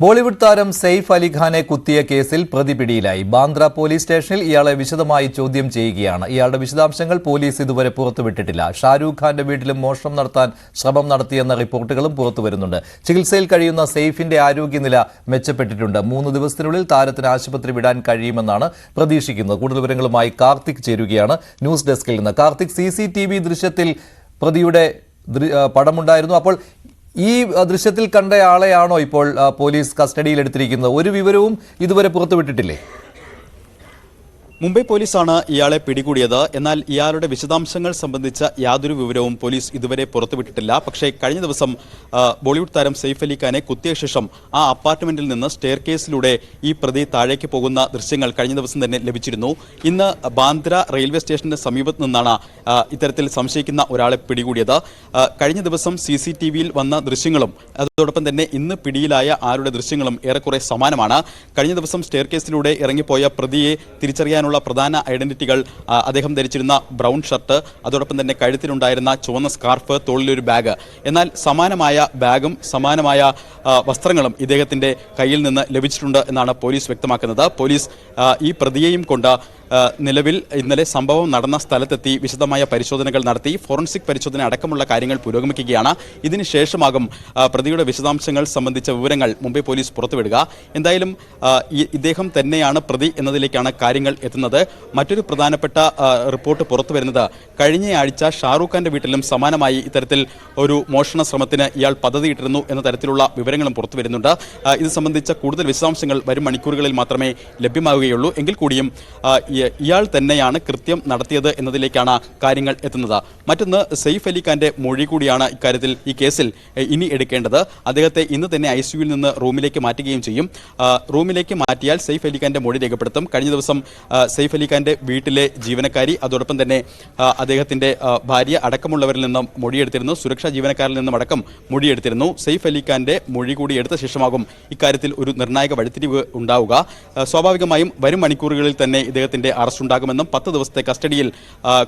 ബോളിവുഡ് താരം സെയ്ഫ് അലി ഖാനെ കുത്തിയ കേസിൽ പ്രതി പിടിയിലായി. ബാന്ദ്ര പോലീസ് സ്റ്റേഷനിൽ ഇയാളെ വിശദമായി ചോദ്യം ചെയ്യുകയാണ്. ഇയാളുടെ വിശദാംശങ്ങൾ പോലീസ് ഇതുവരെ പുറത്തുവിട്ടിട്ടില്ല. ഷാരൂഖ് ഖാന്റെ വീട്ടിലും മോഷണം നടത്താൻ ശ്രമം നടത്തിയെന്ന റിപ്പോർട്ടുകളും പുറത്തുവരുന്നുണ്ട്. ചികിത്സയിൽ കഴിയുന്ന സെയ്ഫിന്റെ ആരോഗ്യനില മെച്ചപ്പെട്ടിട്ടുണ്ട്. 3 ദിവസത്തിനുള്ളിൽ താരത്തിന് ആശുപത്രി വിടാൻ കഴിയുമെന്നാണ് പ്രതീക്ഷിക്കുന്നത്. കൂടുതൽ വിവരങ്ങളുമായി കാർത്തിക് ചേരുകയാണ് ന്യൂസ് ഡെസ്കിൽ നിന്ന്. കാർത്തിക്, CCTV ദൃശ്യത്തിൽ പ്രതിയുടെ പടമുണ്ടായിരുന്നു. അപ്പോൾ ഈ ദൃശ്യത്തിൽ കണ്ടയാളെയാണോ ഇപ്പോൾ പോലീസ് കസ്റ്റഡിയിലെടുത്തിരിക്കുന്നത്? ഒരു വിവരവും ഇതുവരെ പുറത്തുവിട്ടിട്ടില്ലേ? മുംബൈ പോലീസാണ് ഇയാളെ പിടികൂടിയത്. എന്നാൽ ഇയാളുടെ വിശദാംശങ്ങൾ സംബന്ധിച്ച യാതൊരു വിവരവും പോലീസ് ഇതുവരെ പുറത്തുവിട്ടിട്ടില്ല. പക്ഷേ കഴിഞ്ഞ ദിവസം ബോളിവുഡ് താരം സെയ്ഫ് അലി ഖാനെ കുത്തിയ ശേഷം ആ അപ്പാർട്ട്മെന്റിൽ നിന്ന് സ്റ്റെയർ കേസിലൂടെ ഈ പ്രതി താഴേക്ക് പോകുന്ന ദൃശ്യങ്ങൾ കഴിഞ്ഞ ദിവസം തന്നെ ലഭിച്ചിരുന്നു. ഇന്ന് ബാന്ദ്ര റെയിൽവേ സ്റ്റേഷന്റെ സമീപത്ത് നിന്നാണ് ഇത്തരത്തിൽ സംശയിക്കുന്ന ഒരാളെ പിടികൂടിയത്. കഴിഞ്ഞ ദിവസം CCTVയിൽ വന്ന ദൃശ്യങ്ങളും അതോടൊപ്പം തന്നെ ഇന്ന് പിടിയിലായ ആരുടെ ദൃശ്യങ്ങളും ഏറെക്കുറെ സമാനമാണ്. കഴിഞ്ഞ ദിവസം സ്റ്റെയർ കേസിലൂടെ ഇറങ്ങിപ്പോയ പ്രതിയെ തിരിച്ചറിയാനുള്ള പ്രധാന ഐഡന്റിറ്റികൾ അദ്ദേഹം ധരിച്ചിരുന്ന ബ്രൗൺ ഷർട്ട്, അതോടൊപ്പം തന്നെ കഴുത്തിലുണ്ടായിരുന്ന ചുവന്ന സ്കാർഫ്, തോളിലൊരു ബാഗ്. എന്നാൽ സമാനമായ ബാഗും സമാനമായ വസ്ത്രങ്ങളും ഇദ്ദേഹത്തിന്റെ കയ്യിൽ നിന്ന് ലഭിച്ചിട്ടുണ്ട് എന്നാണ് പോലീസ് വ്യക്തമാക്കുന്നത്. പോലീസ് ഈ പ്രതിയെയും കൊണ്ട് നിലവിൽ ഇന്നലെ സംഭവം നടന്ന സ്ഥലത്തെത്തി വിശദമായ പരിശോധനകൾ നടത്തി. ഫോറൻസിക് പരിശോധന അടക്കമുള്ള കാര്യങ്ങൾ പുരോഗമിക്കുകയാണ്. ഇതിനുശേഷമാകും പ്രതിയുടെ വിശദാംശങ്ങൾ സംബന്ധിച്ച വിവരങ്ങൾ മുംബൈ പോലീസ് പുറത്തുവിടുക. എന്തായാലും ഇദ്ദേഹം തന്നെയാണ് പ്രതി എന്നതിലേക്കാണ് കാര്യങ്ങൾ എത്തുന്നത്. മറ്റൊരു പ്രധാനപ്പെട്ട റിപ്പോർട്ട് പുറത്തു വരുന്നത് കഴിഞ്ഞയാഴ്ച ഷാറൂഖ് ഖാന്റെ വീട്ടിലും സമാനമായി ഇത്തരത്തിൽ ഒരു മോഷണ ശ്രമത്തിന് ഇയാൾ പദ്ധതിയിട്ടിരുന്നു എന്ന തരത്തിലുള്ള വിവരങ്ങളും പുറത്തു വരുന്നുണ്ട്. ഇത് സംബന്ധിച്ച കൂടുതൽ വിശദാംശങ്ങൾ വരും മണിക്കൂറുകളിൽ മാത്രമേ ലഭ്യമാവുകയുള്ളൂ. എങ്കിൽ കൂടിയും ഇയാൾ തന്നെയാണ് കൃത്യം നടത്തിയത് എന്നതിലേക്കാണ് കാര്യങ്ങൾ എത്തുന്നത്. മറ്റൊന്ന്, സെയ്ഫ് അലി ഖാന്റെ മൊഴി കൂടിയാണ് ഇക്കാര്യത്തിൽ ഈ കേസിൽ ഇനി എടുക്കേണ്ടത്. അദ്ദേഹത്തെ ഇന്ന് തന്നെ ICUവിൽ നിന്ന് റൂമിലേക്ക് മാറ്റുകയും ചെയ്യും. റൂമിലേക്ക് മാറ്റിയാൽ സെയ്ഫ് അലി ഖാന്റെ മൊഴി രേഖപ്പെടുത്തും. കഴിഞ്ഞ ദിവസം സെയ്ഫ് അലി ഖാന്റെ വീട്ടിലെ ജീവനക്കാരി, അതോടൊപ്പം തന്നെ അദ്ദേഹത്തിന്റെ ഭാര്യ അടക്കമുള്ളവരിൽ നിന്നും മൊഴിയെടുത്തിരുന്നു. സുരക്ഷാ ജീവനക്കാരിൽ നിന്നും അടക്കം മൊഴിയെടുത്തിരുന്നു. സെയ്ഫ് അലി ഖാന്റെ മൊഴി കൂടി എടുത്ത ശേഷമാകും ഇക്കാര്യത്തിൽ ഒരു നിർണായക വഴിത്തിരിവ് ഉണ്ടാവുക. സ്വാഭാവികമായും വരും മണിക്കൂറുകളിൽ തന്നെ ഇദ്ദേഹത്തിന്റെ അറസ്റ്റ് ഉണ്ടാകുമെന്നും 10 ദിവസത്തെ കസ്റ്റഡിയിൽ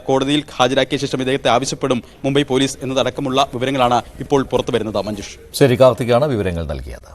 കോടതിയിൽ ഹാജരാക്കിയ ശേഷം ഇദ്ദേഹത്തെ ആവശ്യപ്പെടും മുംബൈ പോലീസ് എന്നതടക്കമുള്ള വിവരങ്ങളാണ് ഇപ്പോൾ പുറത്തുവരുന്നത്. മഞ്ജുഷ്. ശരി, കാർത്തികാണ് വിവരങ്ങൾ നൽകിയത്.